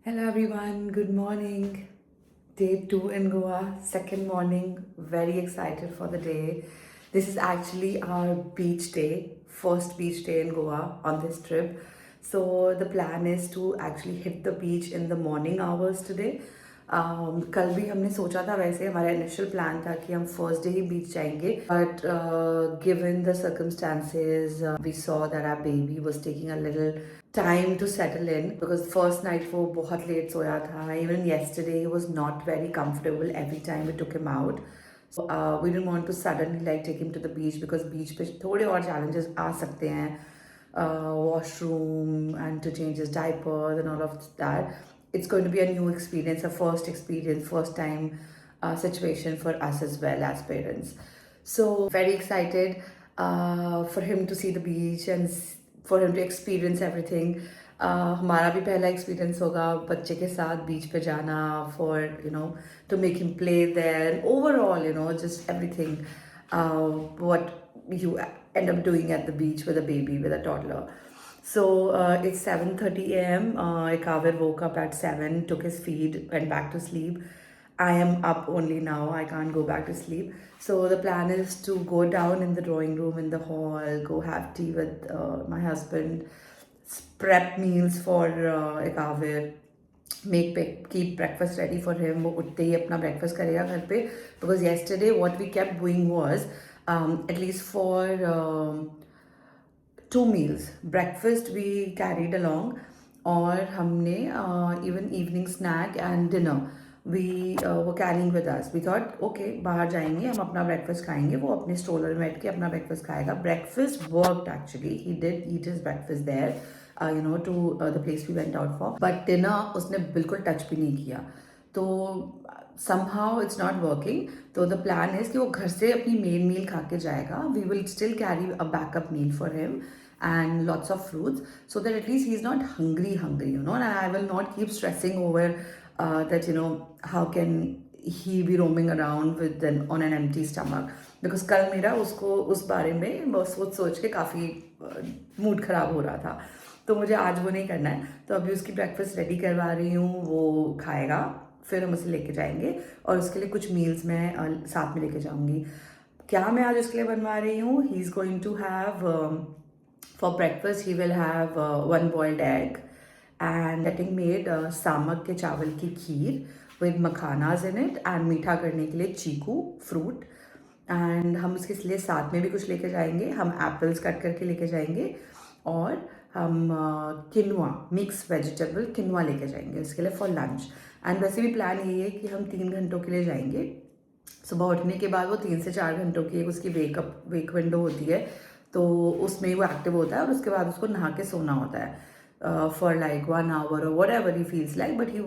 Hello everyone, good morning. Day 2 in Goa, second morning. Very excited for the day. This is actually our beach day, first beach day in Goa on this trip. So the plan is to actually hit the beach in the morning hours today. कल भी हमने सोचा था, वैसे हमारा initial plan था कि हम फर्स्ट डे ही बीच जाएंगे, but given the circumstances we saw that our baby was taking a little time to settle in because first night वो बहुत लेट सोया था. Even yesterday he was not very comfortable every time we took him out. We didn't want to suddenly like take him to the beach because beach पे थोड़े और challenges आ सकते हैं, washroom and to change his diapers and all of that. It's going to be a new experience, a first experience, first time situation for us as well as parents. So very excited for him to see the beach and for him to experience everything. हमारा भी पहला experience होगा बच्चे के साथ बीच पे जाना, for to make him play there. Overall, just everything what you end up doing at the beach with a baby, with a toddler. So it's 7:30 a.m. Ekavir woke up at 7, took his feed, went back to sleep. I am up only now. I can't go back to sleep. So the plan is to go down in the drawing room, in the hall, go have tea with my husband, prep meals for Ekavir, keep breakfast ready for him. वो उठते ही अपना breakfast करेगा घर पे, because yesterday what we kept doing was at least for 2 meals breakfast we carried along, और हमने even evening snack and dinner we were carrying with us. We thought okay, बाहर जाएंगे हम अपना breakfast खाएंगे, वो अपने stroller में बैठ के अपना breakfast खाएगा. Breakfast worked actually. He did eat his breakfast there, to the place we went out for. But dinner उसने बिल्कुल touch भी नहीं किया. तो somehow it's not working. तो the plan is कि वो घर से अपनी main meal खा के जाएगा. We will still carry a backup meal for him and lots of fruits, so that at least he's not hungry, and I will not keep stressing over that, how can he be roaming around on an empty stomach, because कल मेरा उसको उस बारे में बस सोच के काफ़ी मूड ख़राब हो रहा था. तो मुझे आज वो नहीं करना है. तो अभी उसकी ब्रेकफास्ट रेडी करवा रही हूँ, वो खाएगा, फिर हम उसे लेके जाएंगे, और उसके लिए कुछ मील्स मैं साथ में लेके जाऊँगी. क्या मैं आज उसके लिए बनवा रही हूँ? He is going to have for breakfast, he will have one boiled egg and getting made samak के चावल की खीर with makhanas in it, and मीठा करने के लिए चीकू फ्रूट. एंड हम उसके लिए साथ में भी कुछ लेके जाएंगे. हम एप्पल्स कट करके लेके जाएंगे, और हम किनवा मिक्स वेजिटेबल किनवा लेके जाएंगे उसके लिए फॉर लंच. एंड वैसे भी प्लान यही है कि हम 3 घंटों के लिए जाएंगे. सुबह उठने के बाद वो 3 से 4 घंटों की एक उसकी वेक विंडो होती है, तो उसमें वो एक्टिव होता है, और उसके बाद उसको नहा के सोना होता है for like 1 hour or whatever he feels like, but he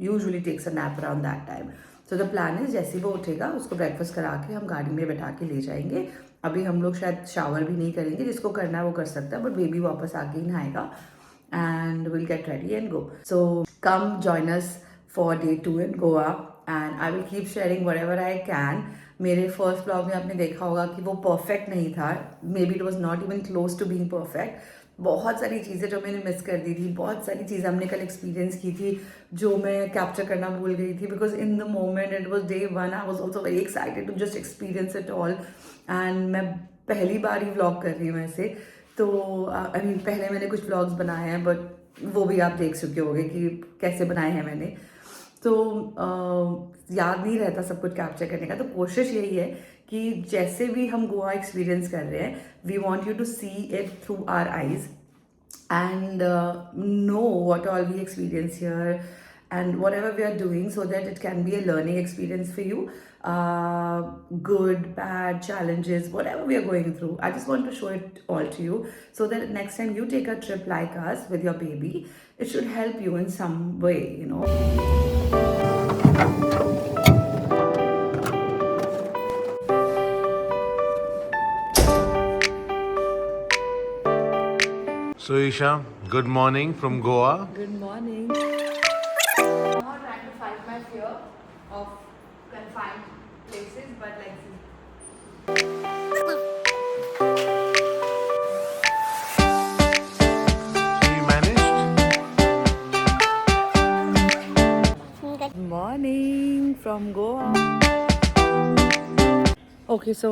usually takes a nap around that time. So the plan is जैसे ही वो उठेगा उसको ब्रेकफास्ट करा के हम गाड़ी में बैठा के ले जाएंगे. अभी हम लोग शायद शावर भी नहीं करेंगे, जिसको करना है वो कर सकता है, बट बेबी वापस आके ही नहाएगा, and we'll get ready and go. So come join us for day 2 in Goa, and I will keep sharing whatever I can. मेरे फर्स्ट ब्लॉग में आपने देखा होगा कि वो परफेक्ट नहीं था. Maybe it was not even close to being perfect. बहुत सारी चीज़ें जो मैंने मिस कर दी थी, बहुत सारी चीज़ें हमने कल एक्सपीरियंस की थी जो मैं कैप्चर करना भूल गई थी, because in the moment it was day 1. I was also very excited to just experience it all, and मैं पहली बार ही व्लॉग कर रही हूँ ऐसे. तो आई मीन पहले मैंने कुछ व्लॉग्स बनाए हैं, बट वो भी आप देख चुके होंगे कि कैसे बनाए हैं मैंने. तो याद नहीं रहता सब कुछ कैप्चर करने का. तो कोशिश यही है कि जैसे भी हम गोवा एक्सपीरियंस कर रहे हैं, we want you to see it through our eyes and know what all we experience here and whatever we are doing, so that it can be a learning experience for you. Good, bad, challenges, whatever we are going through, I just want to show it all to you, so that next time you take a trip like us with your baby, it should help you in some way, So Isha, good morning from Goa. Good morning. Now trying to fight my fear of confined places, but like So you managed? from Goa. Okay, so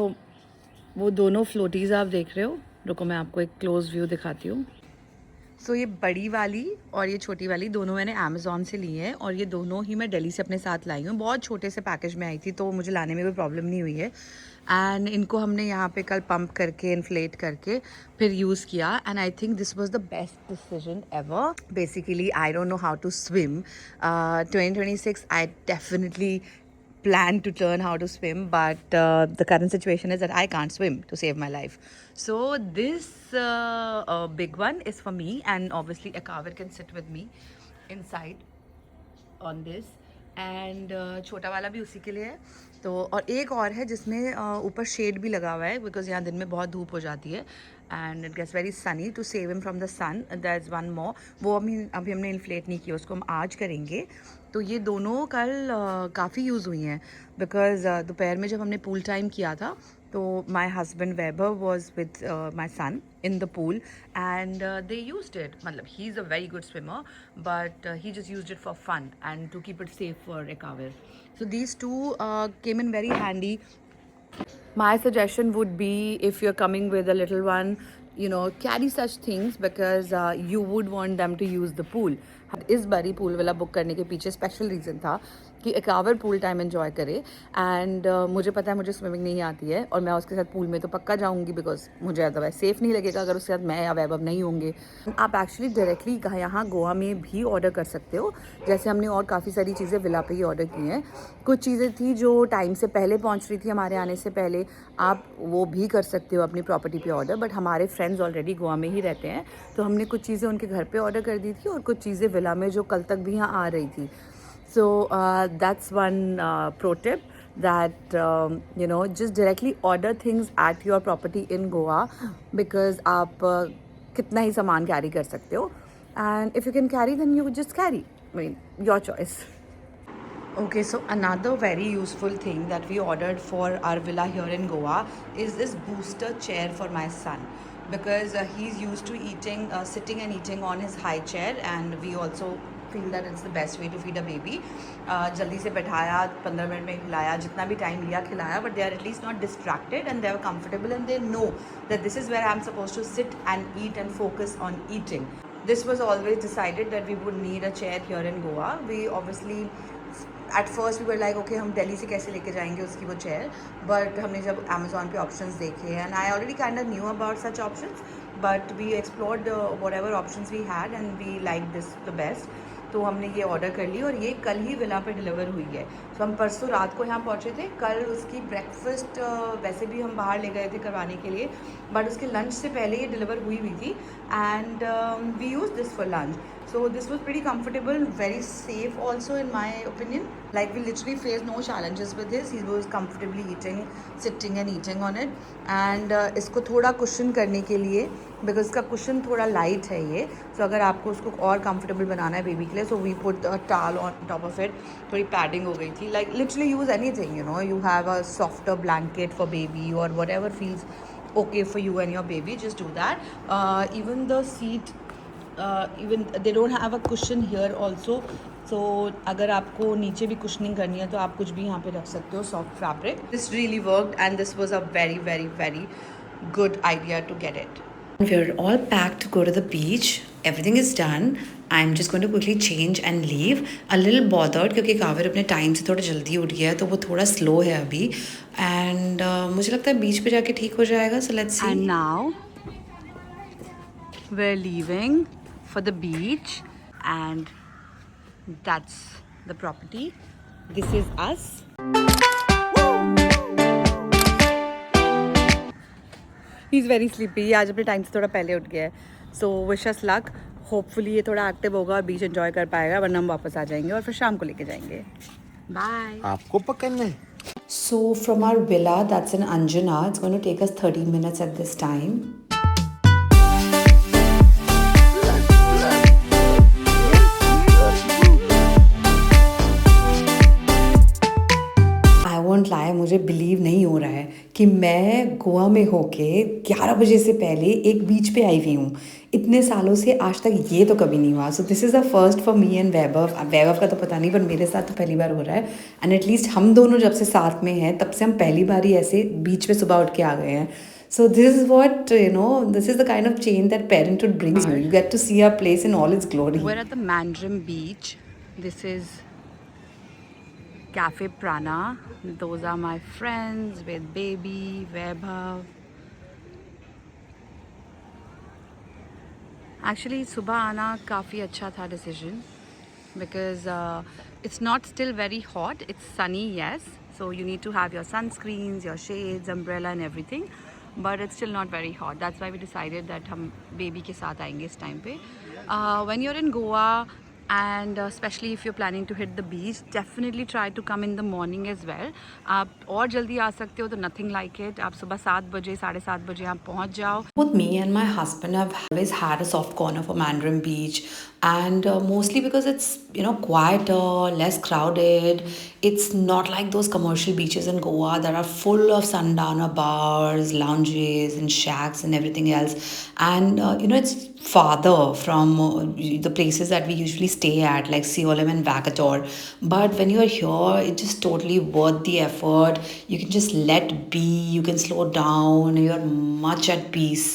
वो दोनों फ्लोटीज आप देख रहे हो, रुको मैं आपको एक क्लोज व्यू दिखाती हूँ. सो ये बड़ी वाली और ये छोटी वाली दोनों मैंने अमेज़ॉन से ली है और ये दोनों ही मैं दिल्ली से अपने साथ लाई हूँ. बहुत छोटे से पैकेज में आई थी तो मुझे लाने में कोई प्रॉब्लम नहीं हुई है. एंड इनको हमने यहाँ पे कल पंप करके इन्फ्लेट करके फिर यूज़ किया. And I think this was the best decision ever. Basically I don't know how to swim. 2026 I definitely plan to learn how to swim, but the current situation is that I can't swim to save my life. So this big one is for me, and obviously a cover can sit with me inside on this, and छोटा वाला भी उसी के लिए है. तो और एक और है जिसमें ऊपर शेड भी लगा हुआ है बिकॉज यहाँ दिन में बहुत धूप हो जाती है and it gets very sunny to save him from the sun. That is one more. वो अभी हमने इन्फ्लेट नहीं किया, उसको हम आज करेंगे. तो ये दोनों कल काफ़ी यूज़ हुई हैं बिकॉज दोपहर में जब हमने पूल टाइम किया था तो my husband Vaibhav was with my son in the pool and they used it. मतलब he's a very good swimmer but he just used it for fun and to keep it safe for recover. So these two came in very handy. My suggestion would be if you're coming with a little one, you know, carry such things because you would want them to use the pool. इस बारी pool वाला book करने के पीछे special reason था कि एक our pool time enjoy करे. एंड मुझे पता है मुझे स्विमिंग नहीं आती है और मैं उसके साथ पूल में तो पक्का जाऊंगी बिकॉज मुझे अदरवाइज सेफ़ नहीं लगेगा अगर उसके साथ मैं या वैभव नहीं होंगे. आप एक्चुअली डायरेक्टली यहाँ गोवा में भी ऑर्डर कर सकते हो. जैसे हमने और काफ़ी सारी चीज़ें विला पे ही ऑर्डर की हैं. कुछ चीज़ें थी जो टाइम से पहले पहुँच रही थी हमारे आने से पहले, आप वो भी कर सकते हो अपनी प्रॉपर्टी पे ऑर्डर. बट हमारे फ्रेंड्स ऑलरेडी गोवा में ही रहते हैं तो हमने कुछ चीज़ें उनके घर पे ऑर्डर कर दी थी और कुछ चीज़ें विला में जो कल तक भी यहाँ आ रही थी. So that's one pro tip that you know, just directly order things at your property in Goa because आप कितना ही सामान carry कर सकते हो. And if you can carry then you just carry. I mean, your choice. Okay, so another very useful thing that we ordered for our villa here in Goa is this booster chair for my son because he's used to eating, sitting and eating on his high chair and we also feel that it's the best way to feed a baby. जल्दी से बैठाया, 15 minute में खिलाया, जितना भी time लिया खिलाया, but they are at least not distracted and they are comfortable and they know that this is where I'm supposed to sit and eat and focus on eating. This was always decided that we would need a chair here in Goa. We obviously at first we were like okay हम दिल्ली से कैसे लेके जाएंगे उसकी वो chair, but हमने जब Amazon पे ऑप्शंस देखे and I already kind of knew about such options but we explored whatever options we had and we liked this the best. तो हमने ये ऑर्डर कर ली और ये कल ही विला पे डिलीवर हुई है. तो हम परसों रात को यहाँ पहुँचे थे. कल उसकी ब्रेकफास्ट वैसे भी हम बाहर ले गए थे करवाने के लिए बट उसके लंच से पहले ये डिलीवर हुई थी and we use this for lunch. So this was pretty comfortable, very safe also in my opinion. Like we literally faced no challenges with this. He was comfortably eating, sitting and eating on it. And इसको थोड़ा cushion करने के लिए because इसका cushion थोड़ा light है ये. So अगर आपको उसको और comfortable बनाना है बेबी के लिए, so we put a towel on top of it. थोड़ी padding हो गई थी. Like literally use anything, you know. You have a softer blanket for baby or whatever feels okay for you and your baby. Just do that. Even the seat. Even they don't have a cushion here also. So अगर आपको नीचे भी cushioning करनी है तो आप कुछ भी यहाँ पे रख सकते हो, soft fabric. This really worked and this was a very very very good idea to get it. We're all packed to go to the beach. Everything is done. I'm just going to quickly change and leave. A little bothered क्योंकि काविर अपने time से थोड़ा जल्दी उठ गया है तो वो थोड़ा स्लो है अभी एंड मुझे लगता है बीच पे जाके ठीक हो जाएगा. So let's see. And now we're leaving for the beach and that's the property. This is us. He's very sleepy. आज अपने टाइम से थोड़ा पहले उठ गया है. So wish us luck. Hopefully ये थोड़ा एक्टिव होगा और बीच एंजॉय कर पाएगा वरना हम वापस आ जाएंगे और फिर शाम को लेके जाएंगे. Bye. आपको पकड़ना है. So from our villa that's in Anjana, it's going to take us 30 minutes at this time. Don't lie, मुझे बिलीव नहीं हो रहा है कि मैं गोवा में होके 11 बजे से पहले एक बीच पे आई हुई हूँ. इतने सालों से आज तक ये तो कभी नहीं हुआ. So this is the first for me and Vaibhav. Vaibhav का तो पता नहीं, पर मेरे साथ तो पहली बार हो रहा है. एंड एटलीस्ट हम दोनों जब से साथ में हैं तब से हम पहली बार ही ऐसे बीच में सुबह उठ के आ गए हैं. So this is what, this is the kind of change that parenthood brings you. You get to see our place in all its glory. We're at the Mandrim beach. This is Cafe Prana. Those are my friends with baby, Vaibhav. Actually, सुबह आना काफ़ी अच्छा था decision because it's not still very hot. It's sunny, yes. So you need to have your sunscreens, your shades, umbrella and everything. But it's still not very hot. That's why we decided that हम baby के साथ आएंगे इस time पे. When you're in Goa and especially if you're planning to hit the beach, definitely try to come in the morning as well. आप और जल्दी आ सकते हो तो nothing like it. आप सुबह 7 बजे 7:30 बजे आप पहुँच जाओ. Both me and my husband have always had a soft corner for Mandrim Beach, and mostly because it's quieter, less crowded. It's not like those commercial beaches in Goa that are full of sundowner bars, lounges, and shacks and everything else. And it's farther from the places that we usually stay at, like Seolim and Vakator. But when you're here, it's just totally worth the effort. You can just let be, you can slow down, you're much at peace.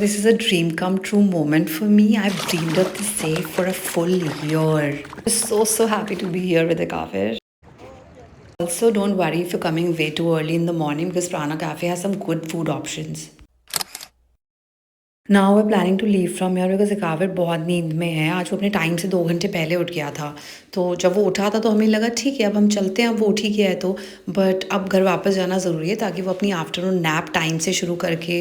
This is a dream come true moment for me. I've dreamed of this day for a full year. I'm so happy to be here with the Kafir. Also, don't worry if you're coming way too early in the morning because Prana Cafe has some good food options. Now we planning to leave from here because एकावर बहुत नींद में है. आज वो अपने time से 2 घंटे पहले उठ गया था. तो जब वो उठा था तो हमें लगा ठीक है अब हम चलते हैं, अब वो उठ ही गया है तो. बट अब घर वापस जाना ज़रूरी है ताकि वो अपनी आफ्टरनून नैप टाइम से शुरू करके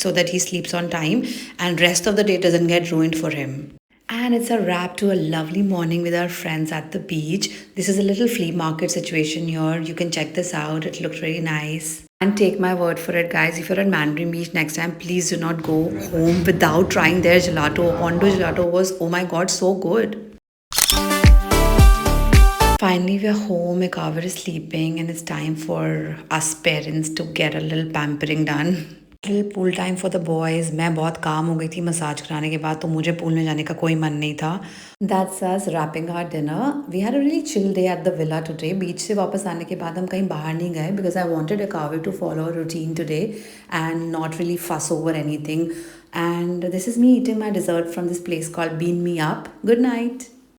so that he स्लीप्स on time and rest of the day doesn't get ruined for him. And it's a wrap to a lovely morning with our friends at the beach. This is a little flea market situation here. You can check this out. It looked really nice. And take my word for it, guys. If you're at Mandarin Beach next time, please do not go home without trying their gelato. Ondo gelato was, oh my god, so good. Finally, we're home. Ekavar is sleeping, and it's time for us parents to get a little pampering done. Little pool time for the boys. मैं बहुत काम हो गई थी massage कराने के बाद, तो मुझे पूल में जाने का कोई मन नहीं था. That's us wrapping our dinner. We had a really chill day at the villa today. Beach से वापस आने के बाद हम कहीं बाहर नहीं गए because I wanted Ekavar to follow a routine today and not really fuss over anything. And this is me eating my dessert from this place called bean me up. Good night.